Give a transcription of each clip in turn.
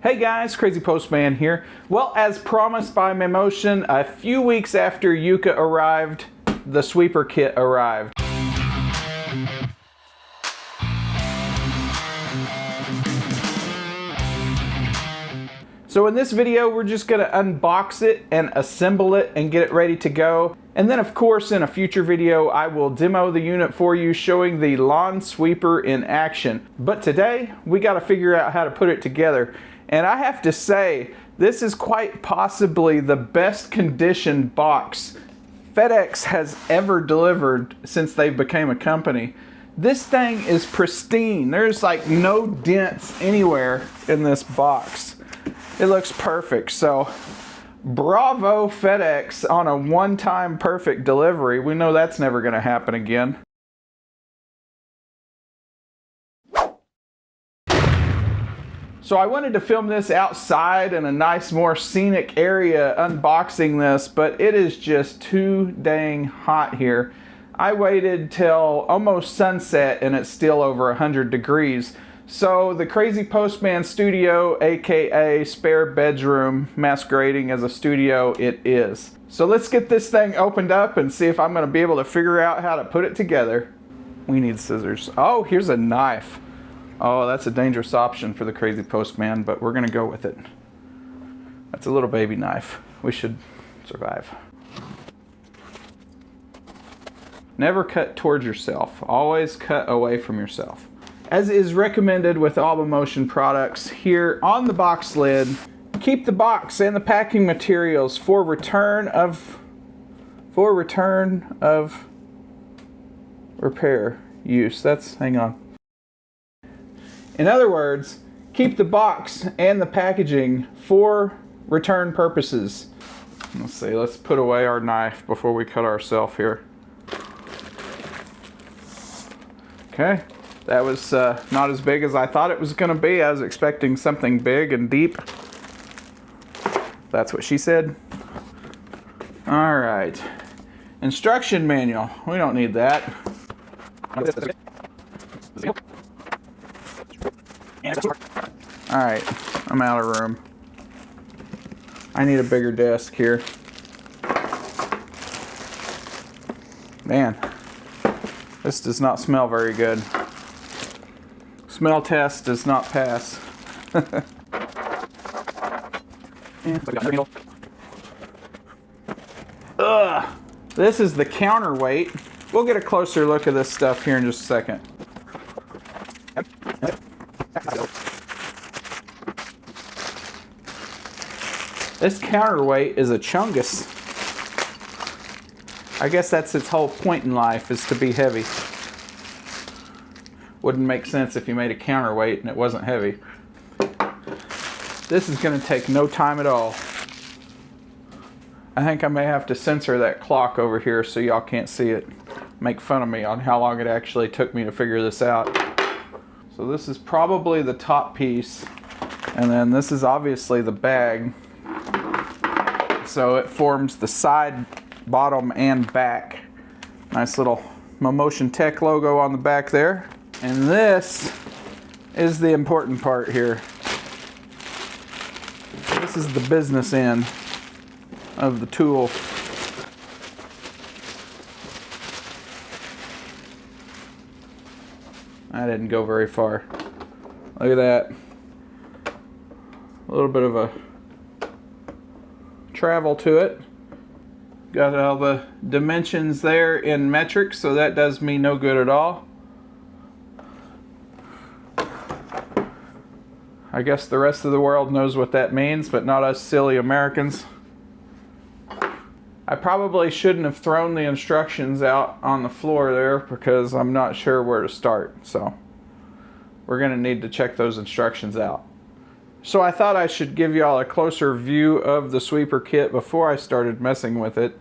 Hey guys, Crazypostman here. Well, as promised by Mammotion, a few weeks after Yuka arrived, the sweeper kit arrived. So in this video, we're just gonna unbox it and assemble it and get it ready to go. And then of course, in a future video, I will demo the unit for you showing the lawn sweeper in action. But today, we gotta figure out how to put it together. And I have to say, this is quite possibly the best conditioned box FedEx has ever delivered since they've become a company. This thing is pristine. There's like no dents anywhere in this box. It looks perfect. So bravo FedEx on a one-time perfect delivery. We know that's never going to happen again. So I wanted to film this outside in a nice, more scenic area unboxing this, but it is just too dang hot here. I waited till almost sunset and it's still over 100 degrees. So the Crazypostman studio, aka spare bedroom, masquerading as a studio, it is. So let's get this thing opened up and see if I'm gonna be able to figure out how to put it together. We need scissors. Oh, here's a knife. Oh, that's a dangerous option for the Crazypostman, but we're gonna go with it. That's a little baby knife. We should survive. Never cut towards yourself. Always cut away from yourself. As is recommended with all Mammotion products, here on the box lid, keep the box and the packing materials for return of repair use. Hang on. In other words, keep the box and the packaging for return purposes. Let's see, let's put away our knife before we cut ourselves here. Okay. That was not as big as I thought it was going to be. I was expecting something big and deep. That's what she said. All right. Instruction manual. We don't need that. All right. I'm out of room. I need a bigger desk here. Man, this does not smell very good. Smell test does not pass. Ugh, this is the counterweight. We'll get a closer look at this stuff here in just a second. This counterweight is a chungus. I guess that's its whole point in life, is to be heavy. Wouldn't make sense if you made a counterweight and it wasn't heavy. This is going to take no time at all. I think I may have to censor that clock over here so y'all can't see it. Make fun of me on how long it actually took me to figure this out. So this is probably the top piece, and then this is obviously the bag. So it forms the side, bottom, and back. Nice little Mammotion Tech logo on the back there. And this is the important part here. This is the business end of the tool. I didn't go very far. Look at that. A little bit of a travel to it. Got all the dimensions there in metric, so that does me no good at all. I guess the rest of the world knows what that means, but not us silly Americans. I probably shouldn't have thrown the instructions out on the floor there because I'm not sure where to start. So we're going to need to check those instructions out. So I thought I should give y'all a closer view of the sweeper kit before I started messing with it.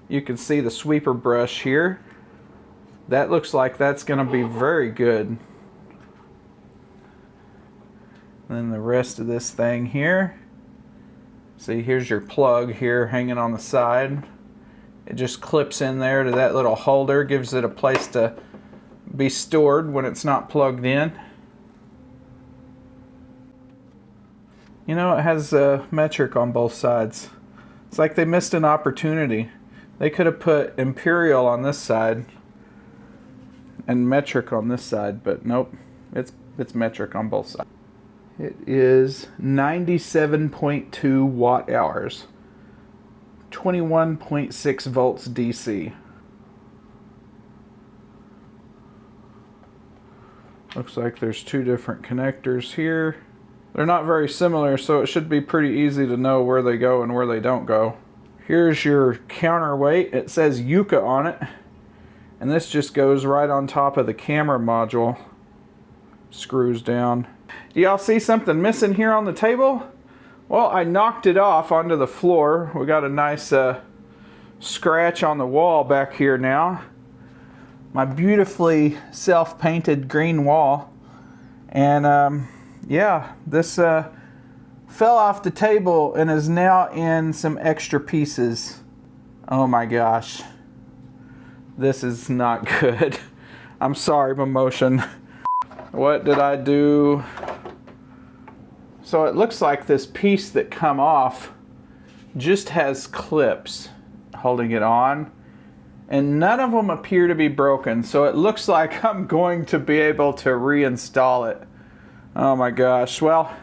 You can see the sweeper brush here. That looks like that's going to be very good. Then the rest of this thing here. See, here's your plug here hanging on the side. It just clips in there to that little holder, gives it a place to be stored when it's not plugged in. You know, it has metric on both sides. It's like they missed an opportunity. They could have put imperial on this side and metric on this side, but nope, it's metric on both sides. It is 97.2 watt hours, 21.6 volts DC. Looks like there's two different connectors here. They're not very similar, so it should be pretty easy to know where they go and where they don't go. Here's your counterweight. It says Yuka on it. And this just goes right on top of the camera module. Screws down. Do y'all see something missing here on the table? Well, I knocked it off onto the floor. We got a nice scratch on the wall back here now. My beautifully self-painted green wall. And yeah, this fell off the table and is now in some extra pieces. Oh my gosh. This is not good. I'm sorry, Mammotion. What did I do? So it looks like this piece that come off just has clips holding it on, and none of them appear to be broken, so it looks like I'm going to be able to reinstall it. Oh my gosh. Well,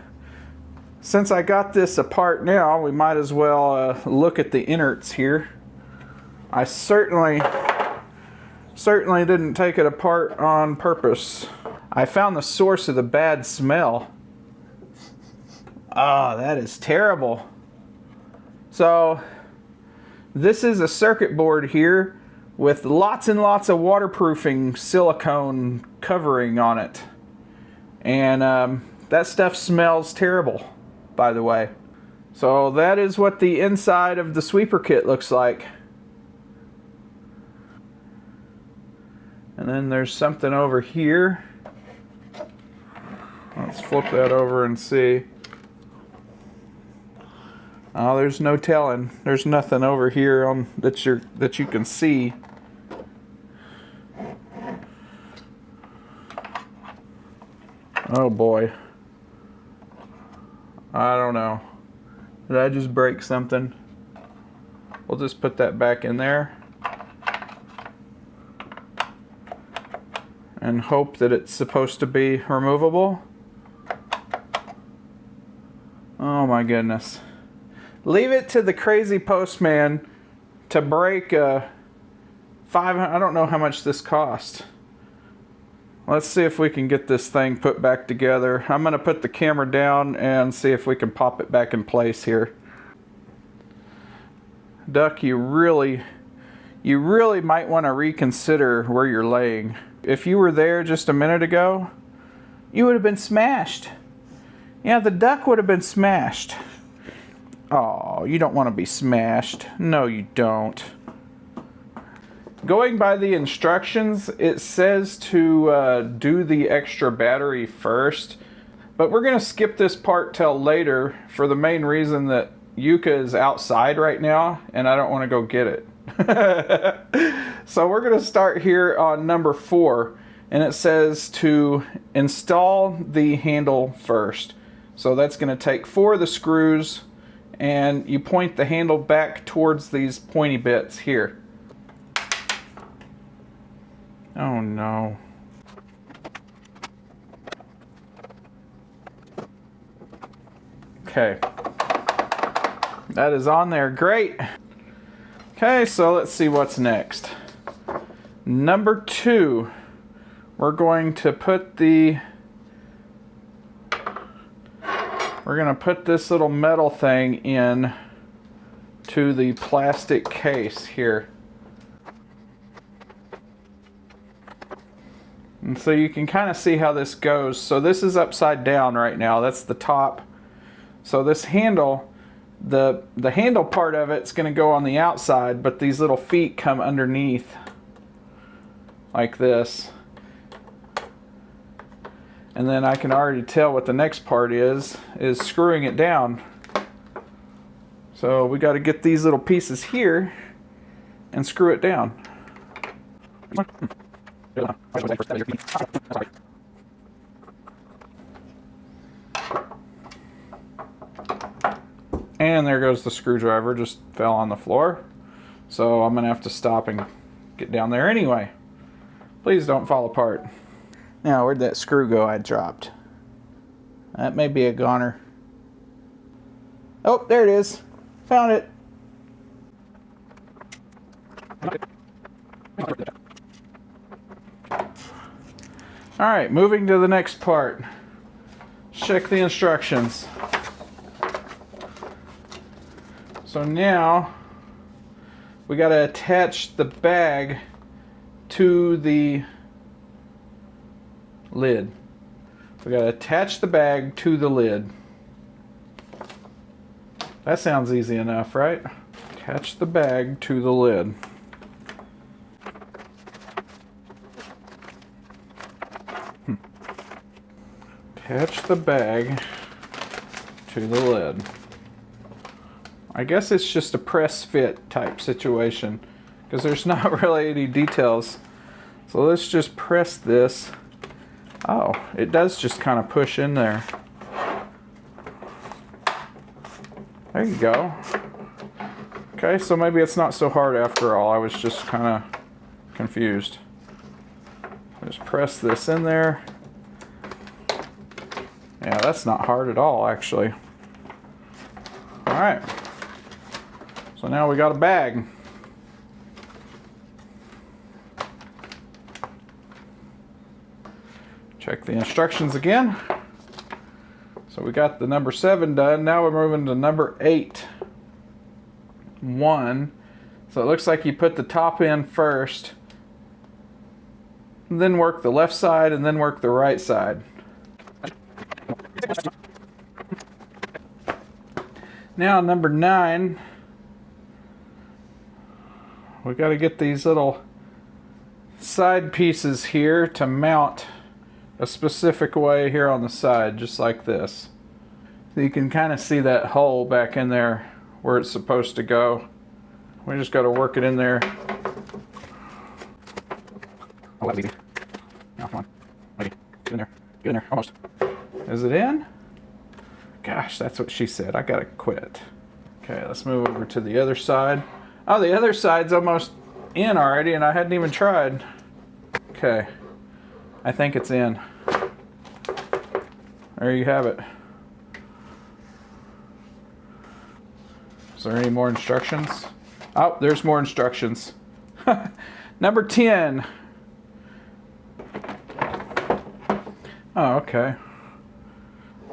since I got this apart now, we might as well look at the innards here. I certainly didn't take it apart on purpose. I found the source of the bad smell. Oh, that is terrible. So, this is a circuit board here with lots and lots of waterproofing silicone covering on it. And that stuff smells terrible, by the way. So that is what the inside of the sweeper kit looks like. And then there's something over here. Let's flip that over and see. Oh, there's no telling. There's nothing over here on that you can see. Oh boy. I don't know. Did I just break something? We'll just put that back in there and hope that it's supposed to be removable. Oh my goodness. Leave it to the Crazypostman to break a 500. I don't know how much this cost. Let's see if we can get this thing put back together. I'm going to put the camera down and see if we can pop it back in place here. Duck, you really might want to reconsider where you're laying. If you were there just a minute ago, you would have been smashed. Yeah, the duck would have been smashed. Oh, you don't want to be smashed. No, you don't. Going by the instructions, it says to do the extra battery first, but we're going to skip this part till later for the main reason that Yuka is outside right now and I don't want to go get it. So we're going to start here on number 4, and it says to install the handle first. So that's going to take 4 of the screws, and you point the handle back towards these pointy bits here. Oh no. Okay. That is on there. Great. Okay, so let's see what's next. Number 2. We're going to put this little metal thing in to the plastic case here. And so you can kind of see how this goes. So this is upside down right now. That's the top. So this handle, the handle part of it's going to go on the outside, but these little feet come underneath like this. And then I can already tell what the next part is screwing it down. So we got to get these little pieces here and screw it down. And there goes the screwdriver, just fell on the floor. So I'm gonna have to stop and get down there anyway. Please don't fall apart. Now, where'd that screw go I dropped? That may be a goner. Oh, there it is. Found it. Alright, moving to the next part. Check the instructions. So now we got to attach the bag to the lid. We got to attach the bag to the lid. That sounds easy enough, right? Attach the bag to the lid. Attach the bag to the lid. I guess it's just a press fit type situation because there's not really any details. So let's just press this. Oh, it does just kind of push in there. There you go. Okay, so maybe it's not so hard after all. I was just kind of confused. Just press this in there. Yeah, that's not hard at all, actually. All right. So now we got a bag. Check the instructions again. So we got the number 7 done. Now we're moving to number 8. 1. So it looks like you put the top in first, and then work the left side, and then work the right side. Now number 9. We got to get these little side pieces here to mount a specific way here on the side, just like this. So you can kind of see that hole back in there where it's supposed to go. We just got to work it in there. Oh, that's easy. Now, come on. Ready. Get in there. Get in there. Almost. Is it in? Gosh, that's what she said. I gotta quit. Okay, let's move over to the other side. Oh, the other side's almost in already, and I hadn't even tried. Okay, I think it's in. There you have it. Is there any more instructions? Oh, there's more instructions. Number 10. Oh, okay.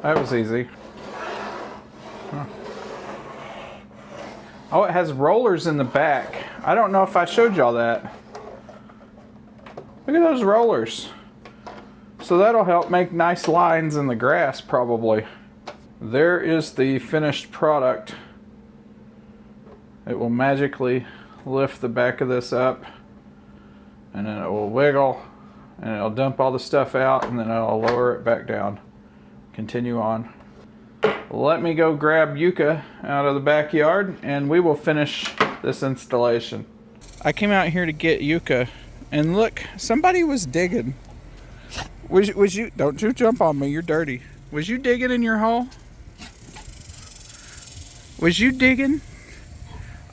That was easy. Huh. Oh, it has rollers in the back. I don't know if I showed y'all that. Look at those rollers. So that'll help make nice lines in the grass, probably. There is the finished product. It will magically lift the back of this up, and then it will wiggle, and it'll dump all the stuff out, and then it'll lower it back down. Continue on. Let me go grab Yuka out of the backyard, and we will finish this installation. I came out here to get Yuka, and look, somebody was digging. Was you? Don't you jump on me, you're dirty. Was you digging in your hole? Was you digging?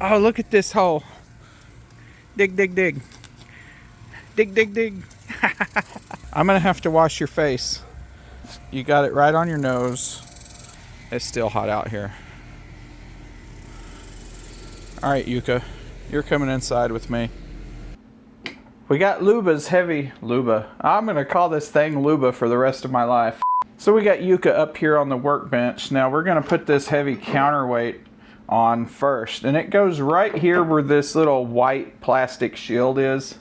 Oh, look at this hole. Dig, dig, dig. Dig, dig, dig. I'm gonna have to wash your face. You got it right on your nose. It's still hot out here. All right, Yuka, you're coming inside with me. We got Luba's heavy, Luba. I'm gonna call this thing Luba for the rest of my life. So we got Yuka up here on the workbench. Now we're gonna put this heavy counterweight on first, and it goes right here where this little white plastic shield is.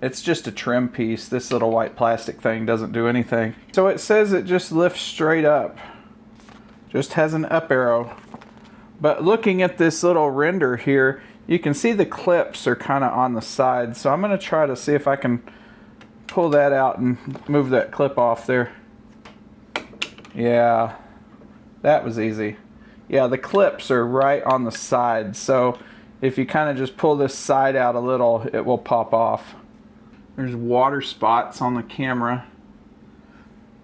It's just a trim piece. This little white plastic thing doesn't do anything. So it says it just lifts straight up. Just has an up arrow. But looking at this little render here, you can see the clips are kind of on the side. So I'm going to try to see if I can pull that out and move that clip off there. Yeah, that was easy. Yeah, the clips are right on the side. So if you kind of just pull this side out a little, it will pop off. There's water spots on the camera.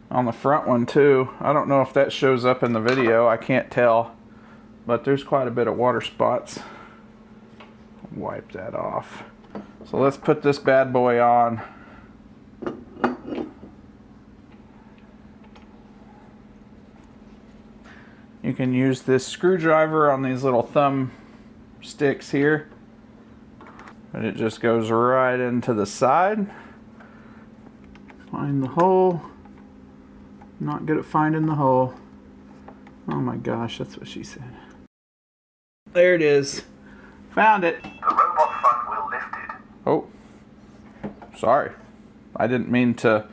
On the front one too. I don't know if that shows up in the video. I can't tell. but there's quite a bit of water spots. Wipe that off. So let's put this bad boy on. You can use this screwdriver on these little thumb sticks here, but it just goes right into the side. Find the hole. Not good at finding the hole. Oh my gosh, that's what she said. There it is. Found it. The robot front wheel lifted. Oh, sorry. I didn't mean to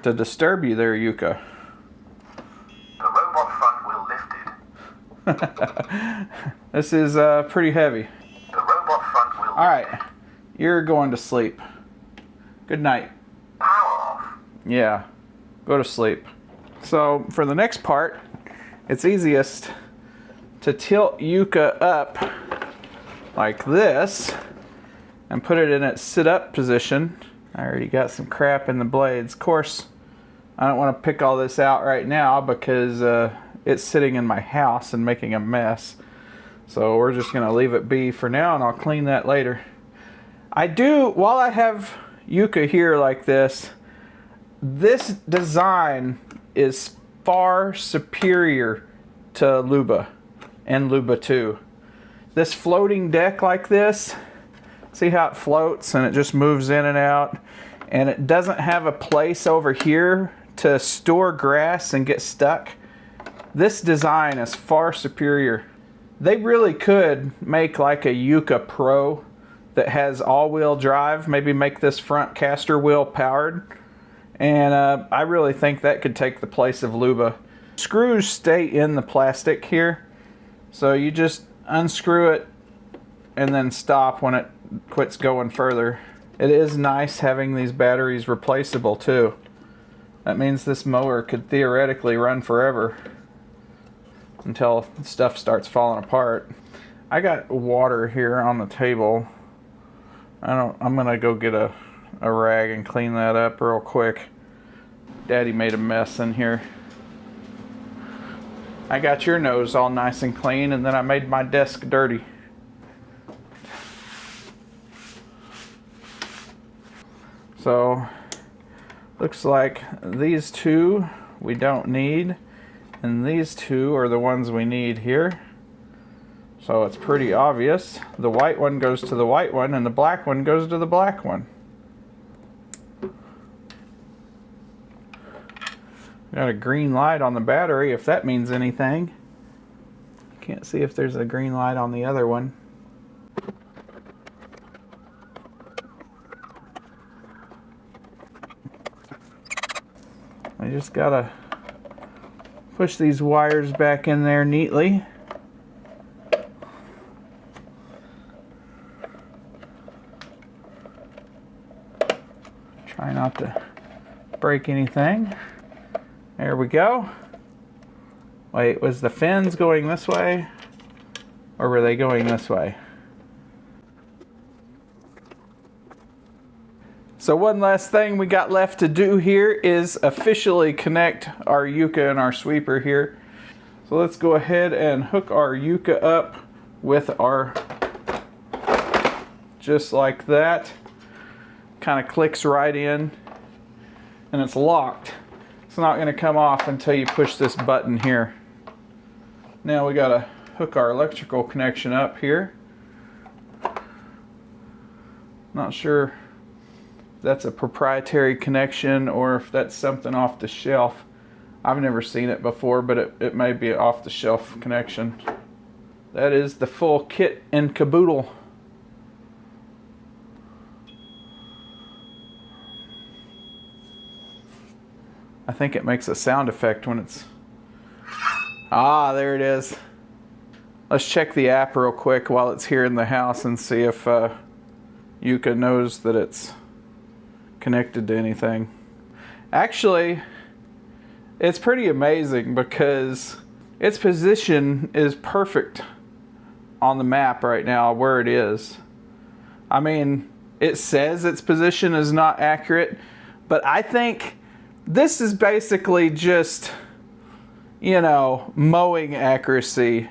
disturb you there, Yuka. The robot front wheel lifted. This is pretty heavy. The robot front wheel lifted. Alright, you're going to sleep. Good night. Power off. Yeah, go to sleep. So for the next part, it's easiest to tilt Yuka up like this and put it in its sit-up position. I already got some crap in the blades. Of course, I don't want to pick all this out right now because it's sitting in my house and making a mess. So we're just going to leave it be for now, and I'll clean that later. While I have Yuka here like this design is far superior to Luba and Luba 2. This floating deck like this, see how it floats and it just moves in and out, and it doesn't have a place over here to store grass and get stuck. This design is far superior. They really could make like a Yuka Pro that has all-wheel drive, maybe make this front caster wheel powered, and I really think that could take the place of Luba. Screws stay in the plastic here, so you just unscrew it and then stop when it quits going further. It is nice having these batteries replaceable too. That means this mower could theoretically run forever until stuff starts falling apart. I got water here on the table. I'm gonna go get a rag and clean that up real quick. Daddy made a mess in here. I got your nose all nice and clean, and then I made my desk dirty. So, looks like these two we don't need, and these two are the ones we need here. So it's pretty obvious. The white one goes to the white one, and the black one goes to the black one. Got a green light on the battery, if that means anything. Can't see if there's a green light on the other one. I just gotta push these wires back in there neatly. Try not to break anything. There we go. Wait, was the fins going this way? Or were they going this way? So one last thing we got left to do here is officially connect our Yuka and our sweeper here. So let's go ahead and hook our Yuka up with our, just like that. Kind of clicks right in, and it's locked. It's not going to come off until you push this button here. Now we got to hook our electrical connection up here. Not sure if that's a proprietary connection or if that's something off the shelf. I've never seen it before, but it may be an off the shelf connection. That is the full kit and caboodle. I think it makes a sound effect when it's... Ah, there it is. Let's check the app real quick while it's here in the house and see if Yuka knows that it's connected to anything. Actually, it's pretty amazing because its position is perfect on the map right now where it is. I mean, it says its position is not accurate, but I think this is basically just, you know, mowing accuracy.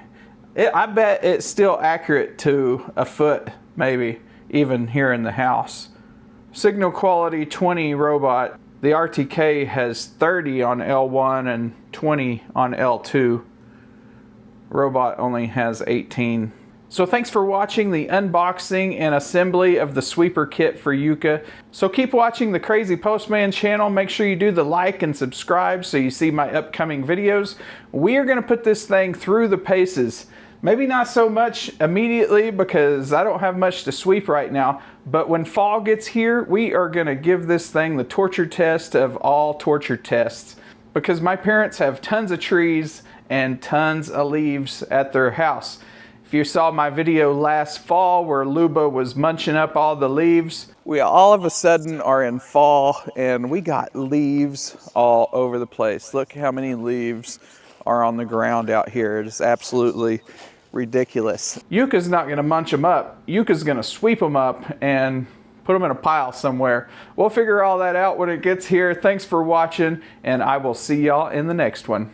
I bet it's still accurate to a foot, maybe, even here in the house. Signal quality 20 robot. The RTK has 30 on L1 and 20 on L2. Robot only has 18. So thanks for watching the unboxing and assembly of the sweeper kit for Yuka. So keep watching the Crazypostman channel. Make sure you do the like and subscribe so you see my upcoming videos. We are going to put this thing through the paces. Maybe not so much immediately because I don't have much to sweep right now, but when fall gets here, we are going to give this thing the torture test of all torture tests, because my parents have tons of trees and tons of leaves at their house. If you saw my video last fall where Luba was munching up all the leaves, we all of a sudden are in fall and we got leaves all over the place. Look how many leaves are on the ground out here. It is absolutely ridiculous. Yuka's not going to munch them up. Yuka's going to sweep them up and put them in a pile somewhere. We'll figure all that out when it gets here. Thanks for watching, and I will see y'all in the next one.